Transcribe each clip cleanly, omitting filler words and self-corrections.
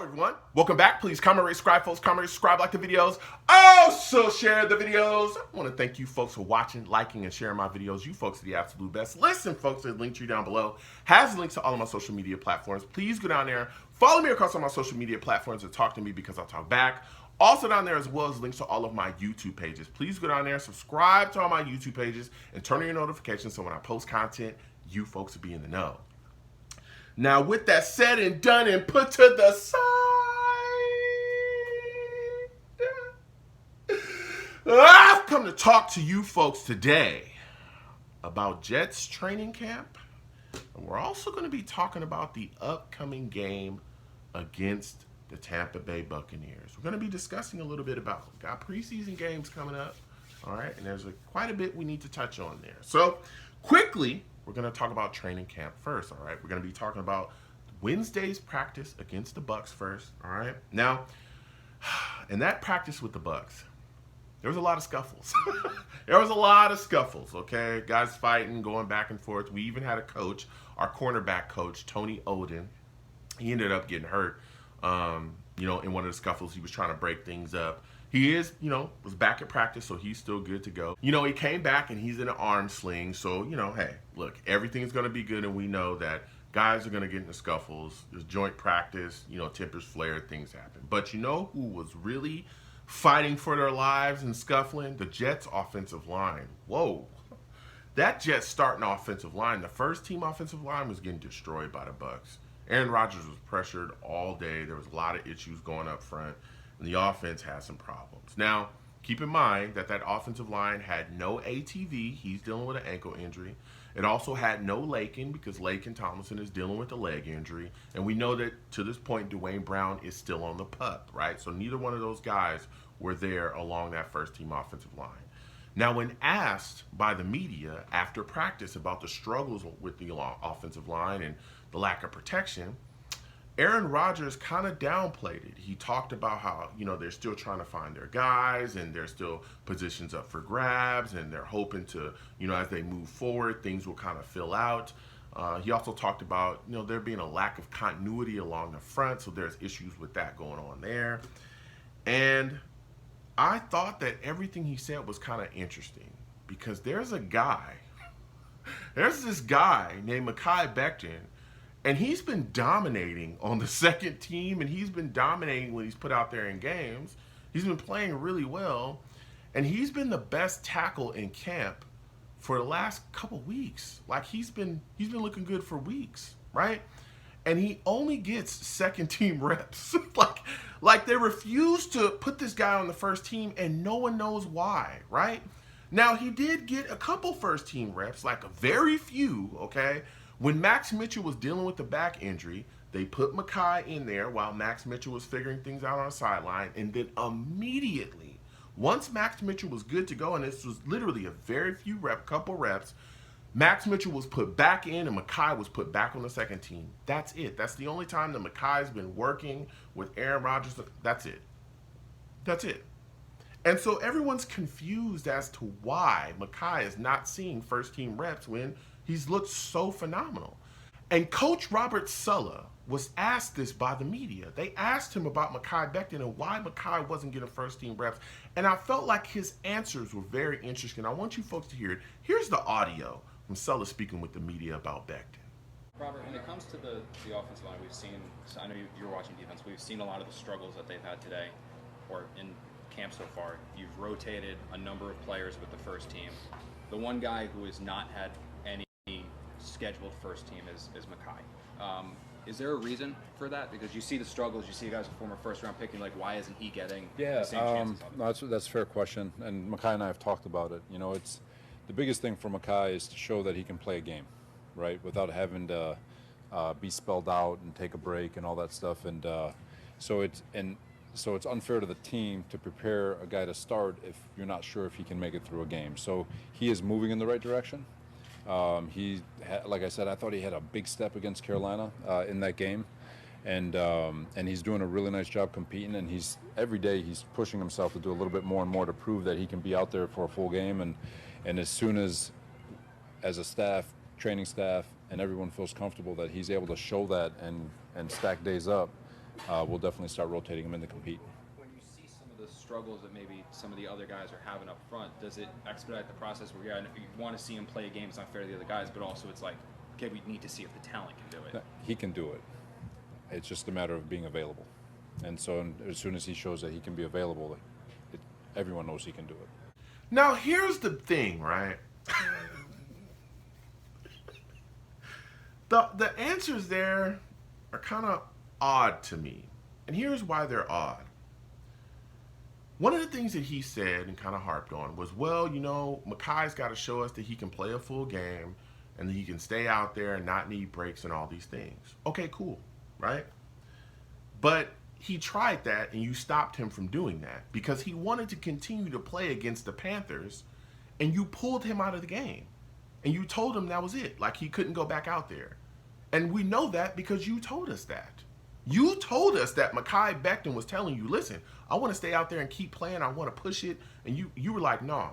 everyone. Welcome back. Please comment, rate, subscribe, folks. Comment, rate, subscribe, like the videos. Also share the videos. I want to thank you folks for watching, liking, and sharing my videos. You folks are the absolute best. Listen, folks, the link tree down below has links to all of my social media platforms. Please go down there, follow me across all my social media platforms, and talk to me because I'll talk back. Also down there as well as links to all of my YouTube pages. Please go down there, subscribe to all my YouTube pages, and turn on your notifications so when I post content, you folks will be in the know. Now, with that said and done and put to the side, I've come to talk to you folks today about Jets training camp. And we're also going to be talking about the upcoming game against the Tampa Bay Buccaneers. We're going to be discussing a little bit about got preseason games coming up. All right, and there's quite a bit we need to touch on there. So, quickly, we're going to talk about training camp first, all right? We're going to be talking about Wednesday's practice against the Bucs first, all right? Now, in that practice with the Bucs, there was a lot of scuffles. There was a lot of scuffles, okay? Guys fighting, going back and forth. We even had a coach, our cornerback coach, Tony Oden. He ended up getting hurt, in one of the scuffles. He was trying to break things up. He is, was back at practice, so he's still good to go. He came back and he's in an arm sling. So, hey, look, everything's going to be good. And we know that guys are going to get into scuffles. There's joint practice, tempers flare, things happen. But you know who was really fighting for their lives and scuffling? The Jets offensive line. Whoa. That Jets starting offensive line, the first team offensive line was getting destroyed by the Bucs. Aaron Rodgers was pressured all day. There was a lot of issues going up front. And the offense has some problems. Now, keep in mind that offensive line had no ATV. He's dealing with an ankle injury. It also had no Lakin because Lakin Tomlinson is dealing with a leg injury. And we know that to this point, Dwayne Brown is still on the pup, right? So neither one of those guys were there along that first-team offensive line. Now, when asked by the media after practice about the struggles with the offensive line and the lack of protection, Aaron Rodgers kind of downplayed it. He talked about how, they're still trying to find their guys and there's still positions up for grabs and they're hoping to, as they move forward, things will kind of fill out. He also talked about, there being a lack of continuity along the front, so there's issues with that going on there. And I thought that everything he said was kind of interesting because there's this guy named Mekhi Becton. And he's been dominating on the second team, and he's been dominating when he's put out there in games. He's been playing really well, and he's been the best tackle in camp for the last couple weeks. Like he's been looking good for weeks, right? And he only gets second team reps. like they refuse to put this guy on the first team, and no one knows why, right? Now he did get a couple first team reps, like a very few, okay? When Max Mitchell was dealing with the back injury, they put Mekhi in there while Max Mitchell was figuring things out on the sideline. And then immediately, once Max Mitchell was good to go, and this was literally a very few couple reps, Max Mitchell was put back in and Mekhi was put back on the second team. That's it. That's the only time that Mekhi's been working with Aaron Rodgers. That's it. That's it. And so everyone's confused as to why Mekhi is not seeing first team reps when he's looked so phenomenal. And Coach Robert Saleh was asked this by the media. They asked him about Mekhi Becton and why Mekhi wasn't getting first team reps. And I felt like his answers were very interesting. I want you folks to hear it. Here's the audio from Saleh speaking with the media about Becton. Robert, when it comes to the offensive line, we've seen, so I know you're watching defense, we've seen a lot of the struggles that they've had today or in camp so far. You've rotated a number of players with the first team. The one guy who has not had any scheduled first team is Mekhi. Is there a reason for that? Because you see the struggles, you see guys with former first round picking, like why isn't he getting the same chances? No, that's a fair question, and Mekhi and I have talked about it. It's the biggest thing for Mekhi is to show that he can play a game, right, without having to be spelled out and take a break and all that stuff. And so it's unfair to the team to prepare a guy to start if you're not sure if he can make it through a game. So he is moving in the right direction. Like I said, I thought he had a big step against Carolina in that game, and he's doing a really nice job competing. And every day he's pushing himself to do a little bit more and more to prove that he can be out there for a full game. And as soon as a staff, training staff, and everyone feels comfortable that he's able to show that and stack days up, we'll definitely start rotating him in to compete. When you see some of the struggles that maybe some of the other guys are having up front, does it expedite the process where, yeah, you want to see him play a game, it's not fair to the other guys, but also it's like, okay, we need to see if the talent can do it. He can do it. It's just a matter of being available. And so as soon as he shows that he can be available, everyone knows he can do it. Now, here's the thing, right? The answers there are kind of odd to me. And here's why they're odd. One of the things that he said and kind of harped on was, well, Mekhi's got to show us that he can play a full game and that he can stay out there and not need breaks and all these things. Okay, cool, right? But he tried that and you stopped him from doing that because he wanted to continue to play against the Panthers and you pulled him out of the game. And you told him that was it, like he couldn't go back out there. And we know that because you told us that. You told us that Mekhi Becton was telling you, listen, I want to stay out there and keep playing. I want to push it. And you were like, no.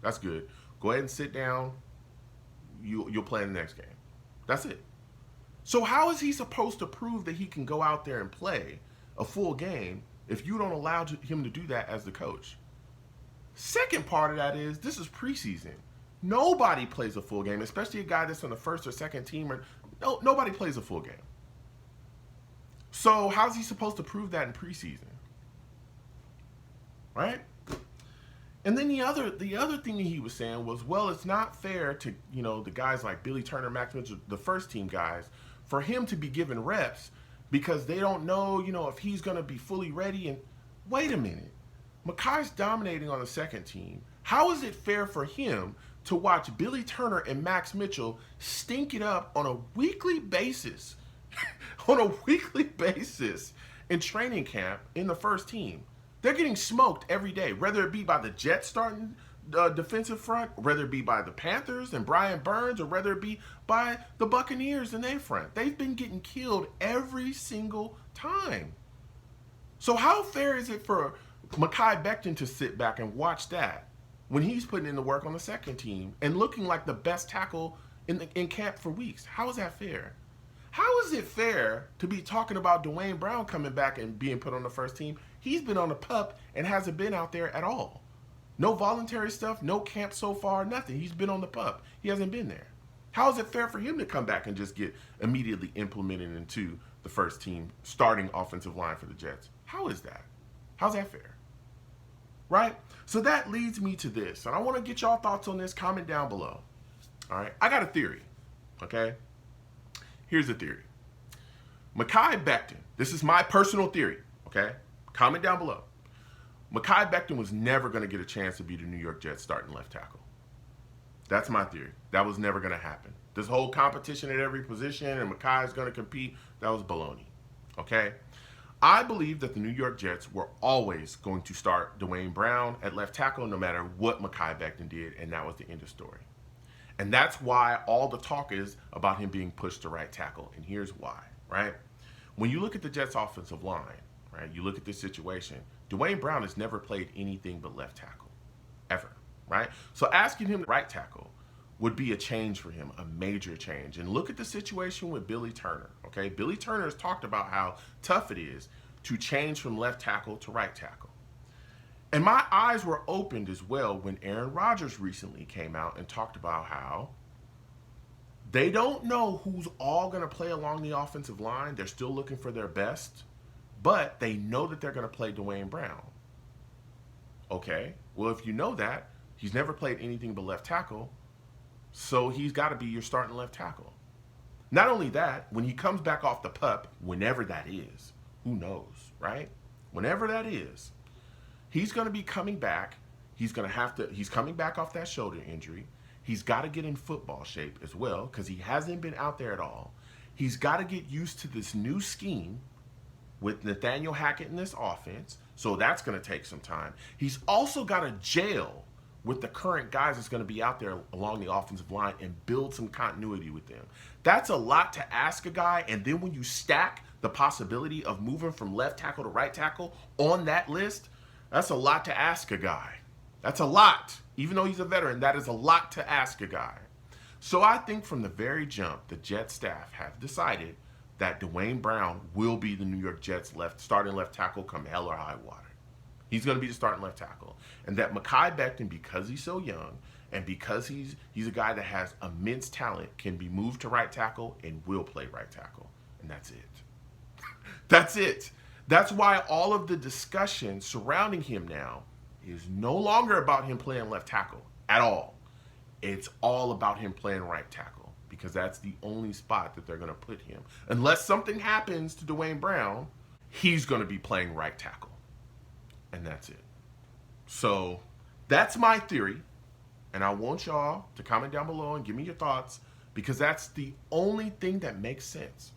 That's good. Go ahead and sit down. You'll play in the next game. That's it. So how is he supposed to prove that he can go out there and play a full game if you don't allow him to do that as the coach? Second part of that is this is preseason. Nobody plays a full game, especially a guy that's on the first or second team. Nobody plays a full game. So how's he supposed to prove that in preseason? Right? And then the other thing that he was saying was, well, it's not fair to, the guys like Billy Turner, Max Mitchell, the first team guys, for him to be given reps because they don't know, if he's going to be fully ready. And wait a minute. Mekhi's dominating on the second team. How is it fair for him to watch Billy Turner and Max Mitchell stink it up on a weekly basis, in training camp in the first team? They're getting smoked every day, whether it be by the Jets starting defensive front, whether it be by the Panthers and Brian Burns, or whether it be by the Buccaneers and their front. They've been getting killed every single time. So how fair is it for Mekhi Becton to sit back and watch that when he's putting in the work on the second team and looking like the best tackle in camp for weeks? How is that fair? How is it fair to be talking about Dwayne Brown coming back and being put on the first team? He's been on the PUP and hasn't been out there at all. No voluntary stuff, no camp so far, nothing. He's been on the PUP. He hasn't been there. How is it fair for him to come back and just get immediately implemented into the first team starting offensive line for the Jets? How is that? How's that fair? Right? So that leads me to this. And I want to get y'all thoughts on this. Comment down below. All right? I got a theory. Okay? Here's the theory. Mekhi Becton. This is my personal theory. Okay? Comment down below. Mekhi Becton was never going to get a chance to be the New York Jets starting left tackle. That's my theory. That was never going to happen. This whole competition at every position and Mekhi is going to compete, that was baloney. Okay? I believe that the New York Jets were always going to start Dwayne Brown at left tackle no matter what Mekhi Becton did, and that was the end of story. And that's why all the talk is about him being pushed to right tackle, and here's why, right? When you look at the Jets' offensive line, right, you look at this situation, Dwayne Brown has never played anything but left tackle, ever, right? So asking him to right tackle would be a change for him, a major change. And look at the situation with Billy Turner, okay? Billy Turner has talked about how tough it is to change from left tackle to right tackle. And my eyes were opened as well when Aaron Rodgers recently came out and talked about how they don't know who's all going to play along the offensive line. They're still looking for their best, but they know that they're going to play Dwayne Brown. Okay, well, if you know that, he's never played anything but left tackle, so he's got to be your starting left tackle. Not only that, when he comes back off the PUP, whenever that is, who knows, right? Whenever that is, he's going to be coming back. He's coming back off that shoulder injury. He's got to get in football shape as well because he hasn't been out there at all. He's got to get used to this new scheme with Nathaniel Hackett in this offense, so that's going to take some time. He's also got to gel with the current guys that's going to be out there along the offensive line and build some continuity with them. That's a lot to ask a guy, and then when you stack the possibility of moving from left tackle to right tackle on that list, that's a lot to ask a guy. That's a lot. Even though he's a veteran, that is a lot to ask a guy. So I think from the very jump, the Jet staff have decided that Dwayne Brown will be the New York Jets starting left tackle come hell or high water. He's going to be the starting left tackle. And that Mekhi Becton, because he's so young and because he's a guy that has immense talent, can be moved to right tackle and will play right tackle. And that's it. That's it. That's why all of the discussion surrounding him now is no longer about him playing left tackle at all. It's all about him playing right tackle because that's the only spot that they're going to put him. Unless something happens to Dwayne Brown, he's going to be playing right tackle. And that's it. So that's my theory. And I want y'all to comment down below and give me your thoughts because that's the only thing that makes sense.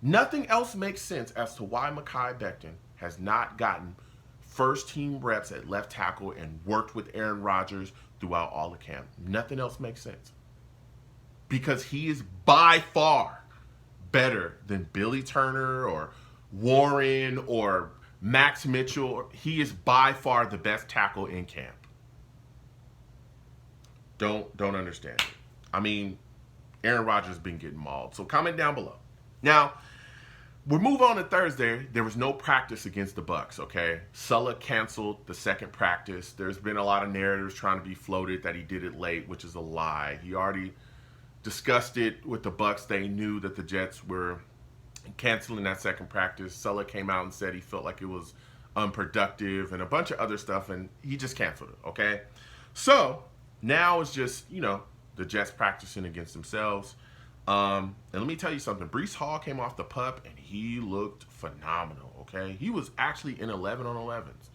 Nothing else makes sense as to why Mekhi Becton has not gotten first team reps at left tackle and worked with Aaron Rodgers throughout all the camp. Nothing else makes sense. Because he is by far better than Billy Turner or Warren or Max Mitchell. He is by far the best tackle in camp. Don't understand it. I mean, Aaron Rodgers has been getting mauled. So comment down below. Now, we'll move on to Thursday. There was no practice against the Bucs, okay? Sulla canceled the second practice. There's been a lot of narratives trying to be floated that he did it late, which is a lie. He already discussed it with the Bucs. They knew that the Jets were canceling that second practice. Sulla came out and said he felt like it was unproductive and a bunch of other stuff, and he just canceled it, okay? So now it's just, the Jets practicing against themselves. And let me tell you something. Breece Hall came off the pup, and he looked phenomenal, okay? He was actually in 11 on 11s.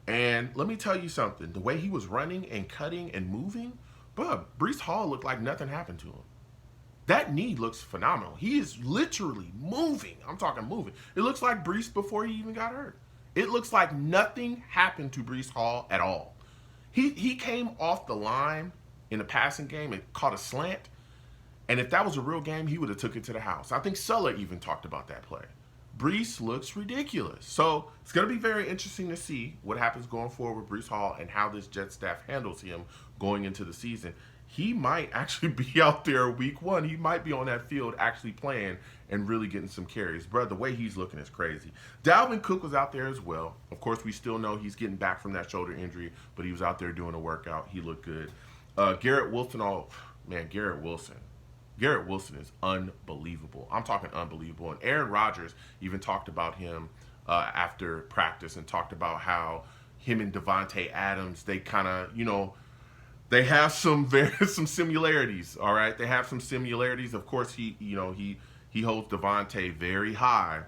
And let me tell you something. The way he was running and cutting and moving, Breece Hall looked like nothing happened to him. That knee looks phenomenal. He is literally moving. I'm talking moving. It looks like Breece before he even got hurt. It looks like nothing happened to Breece Hall at all. He came off the line in the passing game and caught a slant. And if that was a real game, he would have took it to the house. I think Sulla even talked about that play. Breece looks ridiculous. So it's going to be very interesting to see what happens going forward with Breece Hall and how this Jet staff handles him going into the season. He might actually be out there week one. He might be on that field actually playing and really getting some carries. Bro, the way he's looking is crazy. Dalvin Cook was out there as well. Of course, we still know he's getting back from that shoulder injury, but he was out there doing a workout. He looked good. Garrett Wilson, Garrett Wilson is unbelievable. I'm talking unbelievable. And Aaron Rodgers even talked about him after practice and talked about how him and Devontae Adams, they kind of, they have some similarities, all right? They have some similarities. Of course, he holds Devontae very high,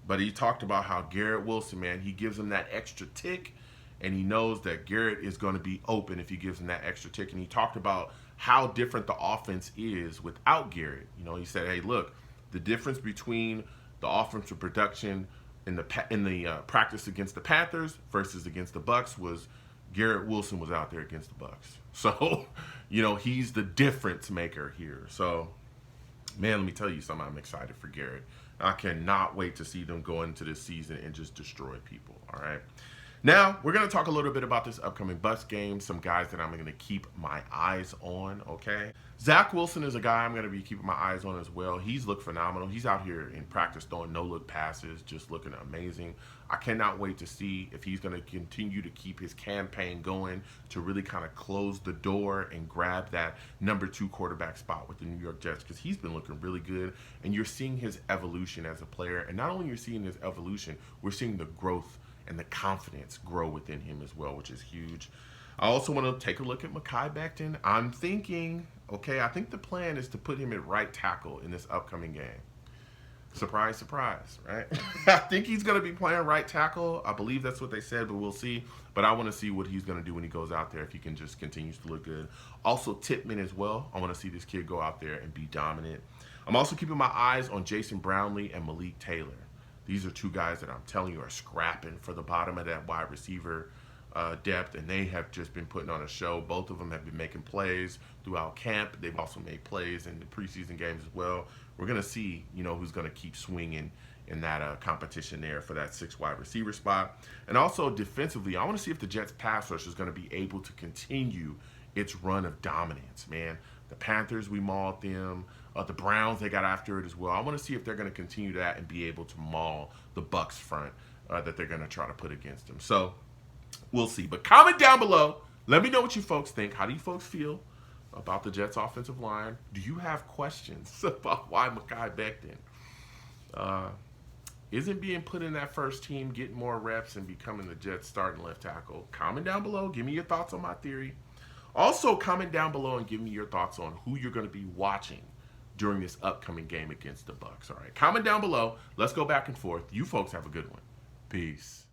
but he talked about how Garrett Wilson, man, he gives him that extra tick, and he knows that Garrett is going to be open if he gives him that extra tick. And he talked about how different the offense is without Garrett. He said, hey, look, the difference between the offensive production in the practice against the Panthers versus against the Bucs was Garrett Wilson was out there against the Bucs. So, he's the difference maker here. So, man, let me tell you something. I'm excited for Garrett. I cannot wait to see them go into this season and just destroy people, all right? Now, we're going to talk a little bit about this upcoming Bucs game, some guys that I'm going to keep my eyes on, okay? Zach Wilson is a guy I'm going to be keeping my eyes on as well. He's looked phenomenal. He's out here in practice throwing no-look passes, just looking amazing. I cannot wait to see if he's going to continue to keep his campaign going to really kind of close the door and grab that number 2 quarterback spot with the New York Jets because he's been looking really good, and you're seeing his evolution as a player. And not only are you seeing his evolution, we're seeing the growth and the confidence grow within him as well, which is huge. I also want to take a look at Mekhi Becton. I'm thinking, I think the plan is to put him at right tackle in this upcoming game. Surprise, surprise, right? I think he's going to be playing right tackle. I believe that's what they said, but we'll see. But I want to see what he's going to do when he goes out there, if he can just continues to look good. Also, Tippmann as well. I want to see this kid go out there and be dominant. I'm also keeping my eyes on Jason Brownlee and Malik Taylor. These are 2 guys that I'm telling you are scrapping for the bottom of that wide receiver depth, and they have just been putting on a show. Both of them have been making plays throughout camp. They've also made plays in the preseason games as well. We're going to see, who's going to keep swinging in that competition there for that 6 wide receiver spot. And also defensively, I want to see if the Jets pass rush is going to be able to continue its run of dominance, man. The Panthers, we mauled them. The Browns, they got after it as well. I want to see if they're going to continue that and be able to maul the Bucs front that they're going to try to put against them. So we'll see. But comment down below. Let me know what you folks think. How do you folks feel about the Jets' offensive line? Do you have questions about why Mekhi Becton isn't being put in that first team, getting more reps, and becoming the Jets' starting left tackle? Comment down below. Give me your thoughts on my theory. Also, comment down below and give me your thoughts on who you're going to be watching during this upcoming game against the Bucs. All right, comment down below. Let's go back and forth. You folks have a good one. Peace.